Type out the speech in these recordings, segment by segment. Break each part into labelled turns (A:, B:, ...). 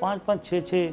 A: 5-5, 6-6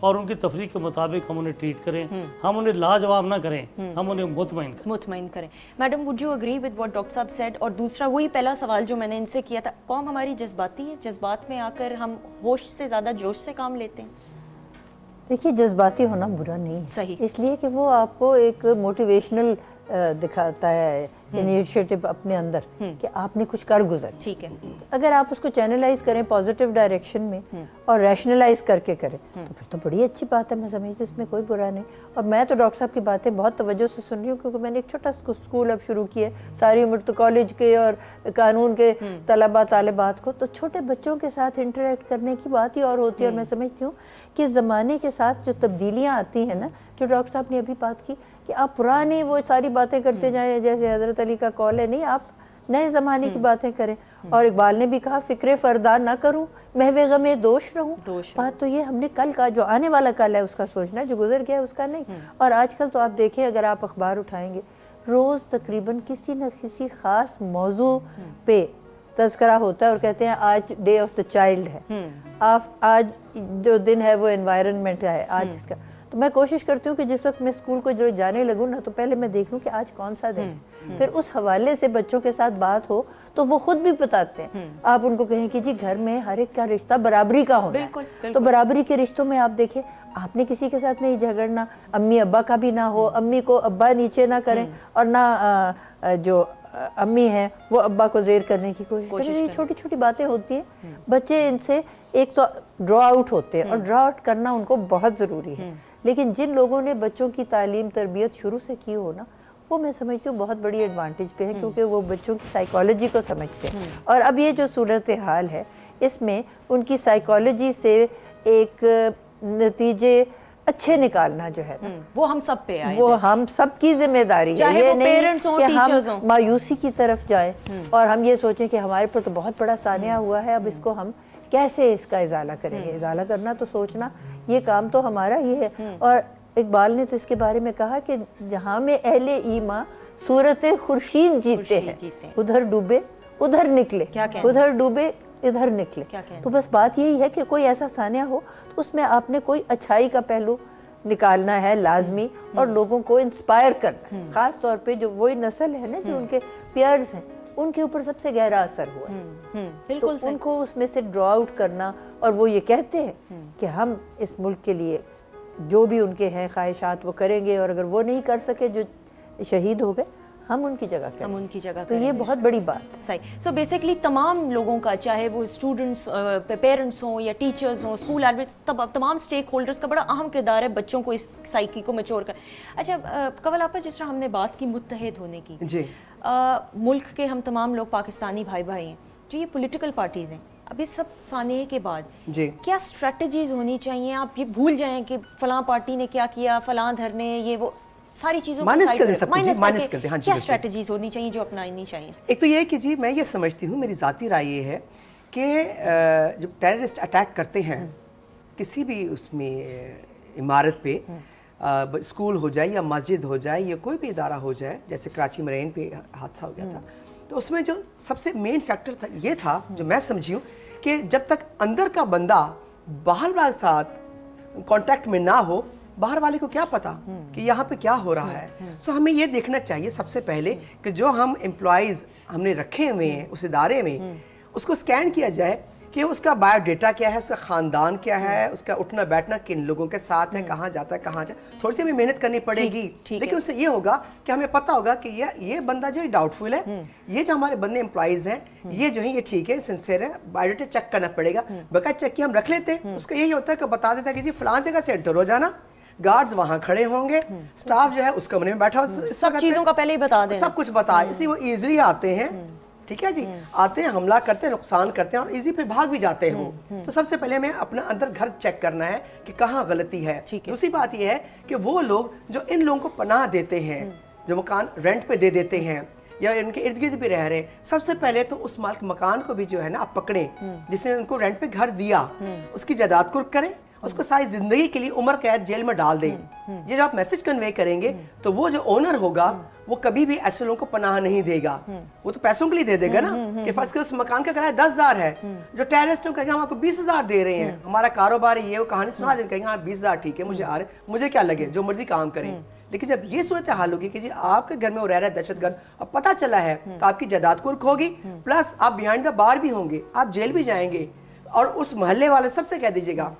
A: اور ان کی تفریح کے مطابق ہم انہیں ٹریٹ کریں, ہم انہیں لاجواب نہ کریں, ہم انہیں مطمئن کریں.
B: Madam would you agree with what doctor صاحب سیڈ؟ اور دوسرا وہی پہلا سوال جو میں نے ان سے کیا تھا, قوم ہماری جذباتی ہے, جذبات میں آ کر ہم ہوش سے زیادہ جوش سے کام لیتے ہیں.
C: دیکھیے جذباتی ہونا برا نہیں ہے,
B: صحیح,
C: اس لیے کہ وہ آپ کو ایک موٹیویشنل دکھاتا ہے انیشیٹو اپنے اندر کہ آپ نے کچھ کر گزر.
B: ٹھیک ہے,
C: اگر آپ اس کو چینلائز کریں پازیٹیو ڈائریکشن میں اور ریشنلائز کر کے کریں تو پھر تو بڑی اچھی بات ہے, میں سمجھتی اس میں کوئی برا نہیں. اور میں تو ڈاکٹر صاحب کی باتیں بہت توجہ سے سن رہی ہوں, کیونکہ میں نے ایک چھوٹا اسکول اب شروع کیا ہے, ساری عمر تو کالج کے اور قانون کے طلباء طالبات کو, تو چھوٹے بچوں کے ساتھ انٹریکٹ کرنے کی بات ہی اور ہوتی ہے. اور میں سمجھتی ہوں کہ زمانے کے ساتھ جو تبدیلیاں آتی ہیں نا, جو ڈاکٹر صاحب نے ابھی بات کی کہ آپ پرانی وہ ساری باتیں کرتے جائیں, جیسے حضرت علی کا قول ہے, نہیں آپ نئے زمانے کی باتیں کریں. اور اقبال نے بھی کہا فکر فردہ نہ کروں محو غم دوش رہوں. بات تو یہ ہم نے کل کا, جو آنے والا کل ہے اس کا سوچنا ہے, جو گزر گیا ہے اس کا نہیں. اور آج کل تو آپ دیکھیں, اگر آپ اخبار اٹھائیں گے روز تقریباً کسی نہ کسی خاص موضوع پہ تذکرہ ہوتا ہے, اور کہتے ہیں آج ڈے آف دا چائلڈ ہے, آج جو دن ہے وہ انوائرنمنٹ ہے آج اس کا. تو میں کوشش کرتی ہوں کہ جس وقت میں اسکول کو جو جانے لگوں نا, تو پہلے میں دیکھ لوں کہ آج کون سا دن ہے, پھر اس حوالے سے بچوں کے ساتھ بات ہو تو وہ خود بھی بتاتے ہیں. آپ ان کو کہیں کہ جی گھر میں ہر ایک کا رشتہ برابری کا ہونا ہے, تو برابری کے رشتوں میں آپ دیکھیں آپ نے کسی کے ساتھ نہیں جھگڑنا, امی ابا کا بھی نہ ہو, امی کو ابا نیچے نہ کریں اور نہ جو امی ہیں وہ ابا کو زیر کرنے کی کوشش کریں. یہ چھوٹی چھوٹی باتیں ہوتی ہیں, بچے ان سے ایک تو ڈرا آؤٹ ہوتے ہیں, اور ڈرا آؤٹ کرنا ان کو بہت ضروری ہے. لیکن جن لوگوں نے بچوں کی تعلیم تربیت شروع سے کی ہو نا, وہ میں سمجھتی ہوں بہت بڑی ایڈوانٹیج پہ ہے, کیونکہ وہ بچوں کی سائیکالوجی کو سمجھتے ہیں. اور اب یہ جو صورتحال ہے اس میں ان کی سائیکالوجی سے ایک نتیجے اچھے نکالنا جو ہے
B: وہ ہم سب پہ آئے,
C: وہ ہم سب کی ذمہ داری ہے. یہ نہیں کہ ہم مایوسی کی طرف جائیں اور ہم یہ سوچیں کہ ہمارے پر تو بہت بڑا سانحہ ہوا ہے, اب اس کو ہم کیسے اس کا ازالہ کریں گے. ازالہ کرنا تو سوچنا یہ کام تو ہمارا ہی ہے. اور اقبال نے تو اس کے بارے میں کہا کہ جہاں میں اہل ایمان صورت خورشید جیتے ہیں, ادھر ڈوبے ادھر نکلے, ادھر ڈوبے ادھر نکلے. تو بس بات یہی ہے کہ کوئی ایسا سانحہ ہو تو اس میں آپ نے کوئی اچھائی کا پہلو نکالنا ہے لازمی, اور لوگوں کو انسپائر کرنا ہے. خاص طور پہ جو وہی نسل ہے نا جو ان کے پیئرز ہیں, ان کے اوپر سب سے گہرا اثر ہوا ہے, تو ان کو اس میں سے ڈرا آؤٹ کرنا. اور وہ یہ کہتے ہیں کہ ہم اس ملک کے لیے جو بھی ان کے ہیں خواہشات وہ کریں گے, اور اگر وہ نہیں کر سکے جو شہید ہو گئے ہم ان کی جگہ کریں,
B: ہم ان کی جگہ
C: تو یہ بہت بڑی بات ہے.
B: صحیح. سو بیسیکلی تمام لوگوں کا, چاہے وہ اسٹوڈنٹس, پیرنٹس ہوں یا ٹیچرز ہوں, اسکول ایڈمنس, تمام اسٹیک ہولڈرز کا بڑا اہم کردار ہے بچوں کو اس سائیکی کو میچور کر. اچھا قول آپا, جس طرح ہم نے بات کی متحد ہونے کی,
D: جی
B: ملک کے ہم تمام لوگ پاکستانی بھائی ہیں, جو یہ پولیٹیکل پارٹیز ہیں, اب اس سب سانحے کے بعد کیا اسٹریٹجیز ہونی چاہیے؟ آپ یہ بھول جائیں کہ فلاں پارٹی نے کیا کیا, فلاں دھر نے یہ وہ ساری چیزوں کو مائنس کر کے کیا اسٹریٹجیز ہونی چاہیے جو اپنانی چاہیے؟
D: ایک تو یہ ہے کہ جی میں یہ سمجھتی ہوں, میری ذاتی رائے یہ ہے کہ جب ٹیررسٹ اٹیک کرتے ہیں کسی بھی اس میں عمارت پہ, اسکول ہو جائے یا مسجد ہو جائے یا کوئی بھی ادارہ ہو جائے, جیسے کراچی مرین پہ حادثہ ہو گیا تھا, تو اس میں جو سب سے مین فیکٹر تھا یہ تھا جو میں سمجھی ہوں کہ جب تک اندر کا بندہ باہر والے ساتھ کانٹیکٹ میں نہ ہو, باہر والے کو کیا پتا کہ یہاں پہ کیا ہو رہا ہے. سو ہمیں یہ دیکھنا چاہیے سب سے پہلے کہ جو ہم امپلائیز ہم نے رکھے ہوئے ہیں اس ادارے میں, اس کو سکین کیا جائے کہ اس کا بایو ڈیٹا کیا ہے, اس کا خاندان کیا ہے, اس کا اٹھنا بیٹھنا کن لوگوں کے ساتھ ہے, کہاں جاتا ہے کہاں جائے. تھوڑی سی ہمیں محنت کرنی پڑے گی, لیکن اس سے یہ ہوگا کہ ہمیں پتہ ہوگا کہ یہ بندہ جو ڈاؤٹ فل ہے, یہ جو ہمارے بندے امپلائیز ہیں یہ جو ہیں یہ ٹھیک ہے, سنسیئر ہے, بایو ڈیٹا چیک کرنا پڑے گا. بقاعدہ چیک کی ہم رکھ لیتے ہیں, اس کا یہی ہوتا ہے کہ بتا دیتا ہے کہ جی فلاں جگہ سے انٹر ہو جانا, گارڈز وہاں کھڑے ہوں گے, سٹاف جو ہے اس کمرے میں بیٹھا,
B: سب چیزوں کا پہلے ہی بتا دیں,
D: سب کچھ بتا, اس لیے وہ ایزلی آتے ہیں. ٹھیک ہے جی, آتے ہیں, حملہ کرتے ہیں, نقصان کرتے ہیں اور ایزی پھر بھاگ بھی جاتے ہیں. تو سب سے پہلے ہمیں اپنا اندر گھر چیک کرنا ہے کہ کہاں غلطی ہے. دوسری بات یہ ہے کہ وہ لوگ جو ان لوگوں کو پناہ دیتے ہیں, جو مکان رینٹ پہ دے دیتے ہیں یا ان کے ارد گرد بھی رہ رہے ہیں, سب سے پہلے تو اس مالک مکان کو بھی جو ہے نا آپ پکڑیں جس نے ان کو رینٹ پہ گھر دیا, اس کی جائیداد کو کریں, اس کو ساری زندگی کے لیے عمر قید جیل میں ڈال دیں. یہ جب آپ میسج کنوے کریں گے تو وہ جو اونر ہوگا وہ کبھی بھی ایسے لوگوں کو پناہ نہیں دے گا. وہ تو پیسوں کے لیے دے دے گا نا, کہ فرض کرو اس مکان کا کرایہ 10,000 ہے, جو ٹیررسٹ ہیں کہیں گے ہم آپ کو 20,000 دے رہے ہیں, ہمارا کاروبار ہے, یہ وہ کہانی سنا دیں, کہیں گے ہاں 20,000 ٹھیک ہے, مجھے آ رہے, مجھے کیا لگے, جو مرضی کام کریں. لیکن جب یہ صورتحال ہوگی کہ جی آپ کے گھر میں وہ رہ رہا ہے دہشت گرد, اور پتہ چلا ہے تو آپ کی جائیداد کورک ہوگی, پلس آپ بیہائنڈ دا بار بھی ہوں گے, آپ جیل بھی جائیں گے. اور اس محلے والے سب سے کہہ دیجیے گا,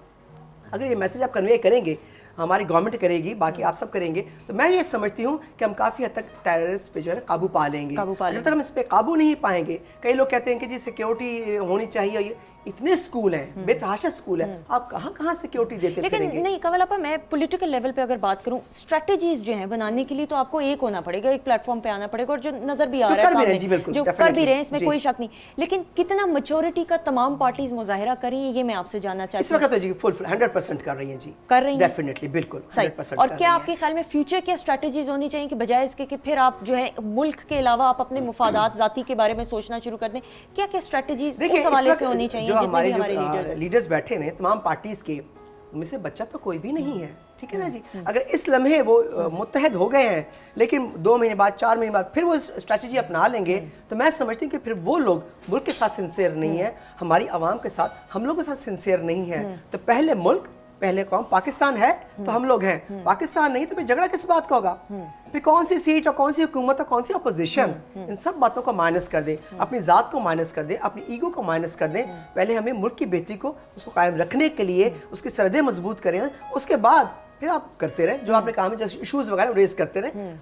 D: اگر یہ میسج آپ کنوے کریں گے, ہماری گورنمنٹ کرے گی, باقی آپ سب کریں گے, تو میں یہ سمجھتی ہوں کہ ہم کافی حد تک ٹیررسٹ پہ جو ہے قابو پا لیں گے. جب تک ہم اس پہ قابو نہیں پائیں گے, کئی لوگ کہتے ہیں کہ جی سیکیورٹی ہونی چاہیے, اتنے سکول ہیں, بے تحاشا سکول ہیں, آپ کہاں کہاں سیکیورٹی دیتے
B: لیکن نہیں کنول آپا, میں پولیٹیکل لیول پہ اگر بات کروں, اسٹریٹجیز جو ہیں بنانے کے لیے تو آپ کو ایک ہونا پڑے گا, ایک پلیٹ فارم پہ آنا پڑے گا, اور جو نظر بھی آ رہا ہے سامنے, جو کر بھی رہے ہیں, اس میں کوئی شک نہیں. لیکن کتنا میچورٹی کا تمام پارٹیز مظاہرہ کر رہی ہیں, یہ میں آپ سے جاننا چاہتی ہوں.
D: اس وقت جی فل 100% کر رہی ہیں, جی
B: کر رہی ہیں
D: ڈیفینیٹلی, بالکل 100%.
B: اور کیا آپ کے خیال میں فیوچر کیا اسٹریٹجیز ہونی چاہیے کہ بجائے اس کے کہ پھر آپ جو ہے ملک کے علاوہ آپ اپنے مفادات ذاتی کے بارے میں سوچنا شروع کر دیں, کیا کیا اسٹریٹجیز اس حوالے سے ہونی چاہیے جتنے بھی ہمارے
D: لیڈرز بیٹھے ہیں تمام پارٹیز کے, ان میں سے بچہ تو کوئی بھی نہیں ہے, ٹھیک ہے نا جی. اگر اس لمحے وہ متحد ہو گئے ہیں, لیکن 2 مہینے بعد 4 مہینے بعد پھر وہ اسٹریٹجی اپنا لیں گے, تو میں سمجھتی ہوں کہ پھر وہ لوگ ملک کے ساتھ سنسیئر نہیں ہے, ہماری عوام کے ساتھ, ہم لوگوں کے ساتھ سنسیئر نہیں ہے. تو پہلے ملک, پہلے قوم, پاکستان ہے تو ہم لوگ ہیں, پاکستان نہیں تو پھر جھگڑا کس بات کا ہوگا, پھر کون سی سیٹ اور کون سی حکومت اور کون سی اپوزیشن, ان سب باتوں کو مائنس کر دیں, اپنی ذات کو مائنس کر دیں, اپنی ایگو کو مائنس کر دیں. پہلے ہمیں ملک کی بہتری کو, اس کو قائم رکھنے کے لیے اس کی سرحدیں مضبوط کریں, اس کے بعد پھر آپ کرتے رہیں جو آپ نے کہا ہے, جو ایشوز وغیرہ ریز کرتے رہیں.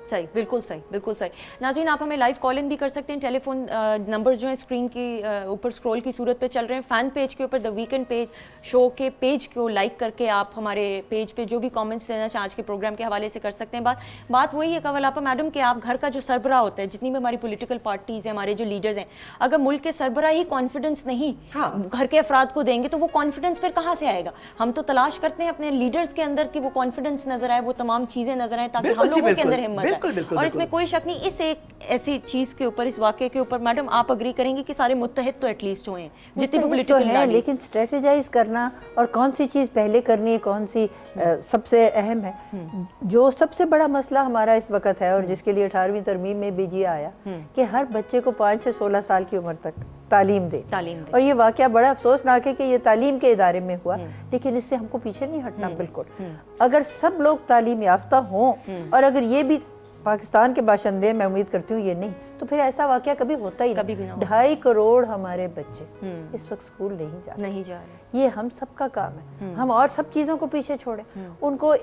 B: صحیح, بالکل صحیح, بالکل صحیح. ناظرین آپ ہمیں لائیو کال ان بھی کر سکتے ہیں, ٹیلی فون نمبر جو ہیں اسکرین کی اوپر اسکرول کی صورت پہ چل رہے ہیں. فین پیج کے اوپر دا ویکینڈ پیج شو کے پیج کو لائک کر کے آپ ہمارے پیج پہ جو بھی کامنٹس دینا چاہیں آج کے پروگرام کے حوالے سے کر سکتے ہیں. بات وہی ہے کنول آپا میڈم کہ آپ گھر کا جو سربراہ ہوتا ہے, جتنی بھی ہماری پولیٹیکل پارٹیز ہیں, ہمارے جو لیڈرز ہیں, اگر ملک کے سربراہ ہی کانفیڈنس نہیں گھر کے افراد کو دیں گے تو وہ کانفیڈنس پھر کہاں سے آئے گا. ہم تو تلاش کرتے ہیں اپنے لیڈرز کے اندر کہ وہ کانفیڈنس نظر آئے, وہ تمام چیزیں نظر آئیں تاکہ ہم لوگوں کے اندر ہمت آئے. اور اس میں کوئی شک نہیں, اس ایک ایسی چیز کے اوپر, اس واقعے کے اوپر میڈم آپ اگری کریں گے کہ سارے متحد تو ایٹ لیسٹ ہوئے ہیں جتنے بھی پولیٹیکل
C: ہیں, لیکن اسٹریٹجائز کرنا اور کون سی چیز پہلے کرنی ہے, کون سی سب سے اہم ہے. جو سب سے بڑا مسئلہ ہمارا اس وقت ہے, اور جس کے لیے 18ویں ترمیم میں بھی جی آیا, کہ ہر بچے کو 5 سے 16 سال کی عمر تک تعلیم دے. اور یہ واقعہ بڑا افسوسناک ہے کہ یہ تعلیم کے ادارے میں ہوا, لیکن اس سے ہم کو پیچھے نہیں ہٹنا بالکل. اگر سب لوگ تعلیم یافتہ ہوں, اور اگر یہ بھی پاکستان کے باشندے, میں امید کرتی ہوں یہ نہیں, تو پھر ایسا واقعہ کبھی ہوتا ہی نہیں. 2.5 کروڑ ہمارے بچے اس وقت اسکول نہیں جا رہے. یہ ہم سب کا کام ہے, ہم اور سب چیزوں کو پیچھے چھوڑیں, ان کو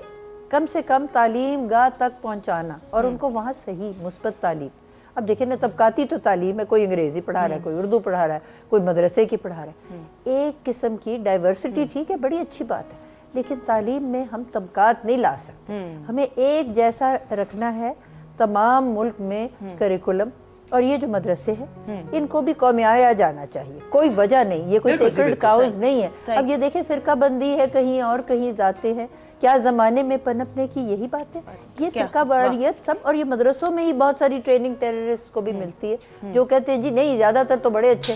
C: کم سے کم تعلیم گاہ تک پہنچانا, اور ان کو وہاں صحیح مثبت تعلیم. اب دیکھیں نا, طبقاتی تو تعلیم ہے, کوئی انگریزی پڑھا رہا ہے, کوئی اردو پڑھا رہا ہے, کوئی مدرسے کی پڑھا رہا ہے. ایک قسم کی ڈائیورسٹی ٹھیک ہے, بڑی اچھی بات ہے, لیکن تعلیم میں ہم طبقات نہیں لا سکتے. ہمیں ایک جیسا رکھنا ہے تمام ملک میں کریکولم. اور یہ جو مدرسے ہیں ان کو بھی قومیایا جانا چاہیے, کوئی وجہ نہیں, یہ کوئی سیکرڈ کاؤز نہیں ہے. اب یہ دیکھیں فرقہ بندی ہے, کہیں اور کہیں ذاتیں ہیں, کیا زمانے میں پنپنے کی یہی بات ہے. یہ فرقہ واریت سب, اور یہ مدرسوں میں ہی بہت ساری ٹریننگ ٹیررسٹ کو بھی ملتی ہے, جو کہتے ہیں جی نہیں زیادہ تر تو بڑے اچھے,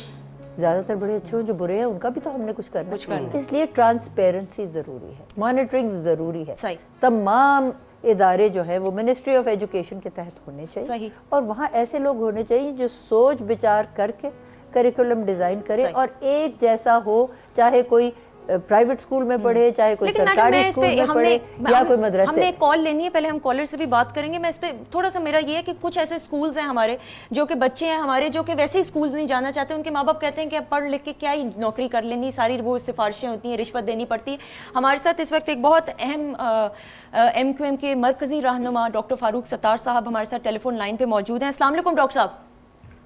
C: زیادہ تر بڑے اچھے ہوں, جو برے ہیں ان کا بھی تو ہم نے کچھ کرنا. اس لیے ٹرانسپیرنسی ضروری ہے, مانیٹرنگ ضروری ہے. تمام ادارے جو ہیں وہ منسٹری آف ایجوکیشن کے تحت ہونے چاہیے, اور وہاں ایسے لوگ ہونے چاہیے جو سوچ بچار کر کے کریکولم ڈیزائن کرے, اور ایک جیسا ہو, چاہے کوئی پرائیویٹ سکول میں پڑھے, چاہے کوئی سرکاری سکول میں پڑھے, یا کوئی مدرسے.
B: ہم نے ایک کال لینی ہے, پہلے ہم کالر سے بھی بات کریں گے. میں اس پہ تھوڑا سا میرا یہ ہے کہ کچھ ایسے سکولز ہیں ہمارے جو کہ بچے ہیں ہمارے جو کہ ویسے ہی سکولز نہیں جانا چاہتے, ان کے ماں باپ کہتے ہیں کہ اب پڑھ لکھ کے کیا ہی نوکری کر لینی, ساری وہ سفارشیں ہوتی ہیں, رشوت دینی پڑتی ہے. ہمارے ساتھ اس وقت ایک بہت اہم MQM کے مرکزی رہنما ڈاکٹر فاروق ستار صاحب ہمارے ساتھ ٹیلی فون لائن پہ موجود ہیں. السلام علیکم ڈاکٹر صاحب.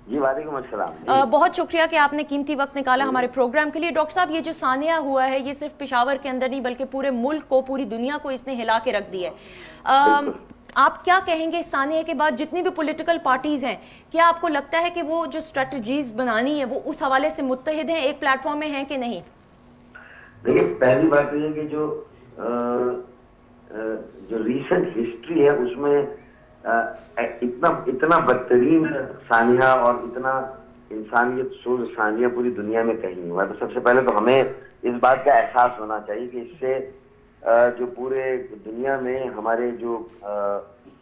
E: جی وعلیکم السلام.
B: بہت شکریہ کہ آپ نے قیمتی وقت نکالا ہمارے پروگرام کے لیے. ڈاکٹر صاحب یہ جو ثانیہ ہوا ہے یہ صرف پشاور کے اندر نہیں بلکہ پورے ملک کو, پوری دنیا کو اس نے ہلا کے رکھ دیا ہے. آپ کیا کہیں گے ثانیہ کے بعد جتنی بھی پولیٹیکل پارٹیز ہیں, کیا آپ کو لگتا ہے کہ وہ جو اسٹریٹجیز بنانی ہے وہ اس حوالے سے متحد ہیں, ایک پلیٹ فارم میں ہیں کہ نہیں؟
E: دیکھیے پہلی بات یہ ہے کہ جو ریسنٹ ہسٹری ہے اس میں اتنا بدترین ثانیہ اور اتنا انسانیت سوز ثانیہ پوری دنیا میں کہیں نہیں ہوا. تو سب سے پہلے تو ہمیں اس بات کا احساس ہونا چاہیے کہ اس سے جو پورے دنیا میں ہمارے جو